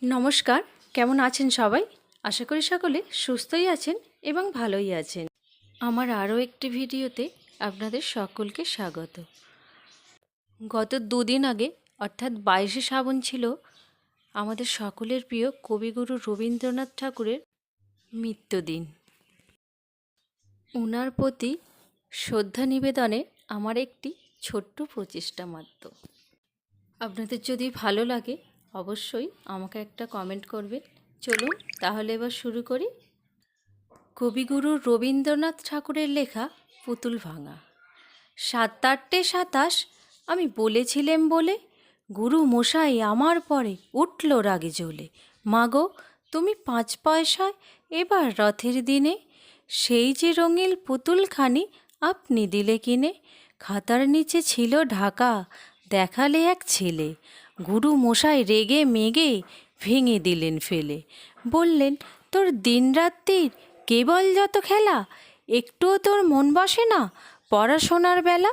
নমস্কার, কেমন আছেন সবাই? আশা করি সকলে সুস্থই আছেন এবং ভালোই আছেন। আমার আরও একটি ভিডিওতে আপনাদের সকলকে স্বাগত। গত দুদিন আগে অর্থাৎ 22শে শ্রাবণ ছিল আমাদের সকলের প্রিয় কবিগুরু রবীন্দ্রনাথ ঠাকুরের মৃত্যুদিন। ওনার প্রতি শ্রদ্ধা নিবেদনে আমার একটি ছোট্ট প্রচেষ্টা মাত্র। আপনাদের যদি ভালো লাগে অবশ্যই আমাকে একটা কমেন্ট করবেন। চলুন তাহলে এবার শুরু করি। কবিগুরু রবীন্দ্রনাথ ঠাকুরের লেখা পুতুল ভাঙা। 7-8-27 আমি বলেছিলেম বলে গুরু মশাই আমার পরে উঠল রাগে জ্বলে। মাগো তুমি 5 পয়সায় এবার রথের দিনে সেই যে রঙিল পুতুলখানি আপনি দিলে কিনে। খাতার নিচে ছিল ঢাকা, দেখালে এক ছেলে। গুরু মশাই রেগে মেগে ভেঙে দিলেন ফেলে। বললেন তোর দিনরাত্রির কেবল যত খেলা, একটুও তোর মন বসে না পড়াশোনার বেলা।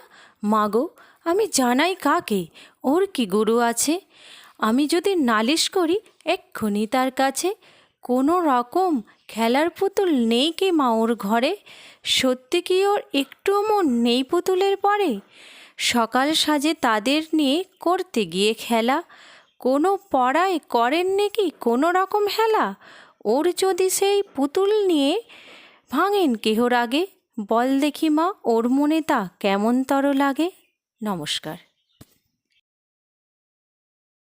মাগো আমি জানাই কাকে ওর কি গুরু আছে, আমি যদি নালিশ করি এক্ষুনি তার কাছে। কোনো রকম খেলার পুতুল নেই কি মা ওর ঘরে, সত্যি কি ওর একটুও মন নেই পুতুলের পরে। সকাল সাজে তাদের নিয়ে করতে গিয়ে খেলা, কোনো পড়ায় করেন নাকি কোনো রকম হেলা। ওর যদি সেই পুতুল নিয়ে ভাঙেন কেহর আগে, বল দেখি মা ওর মনে তা কেমন তর লাগে। নমস্কার।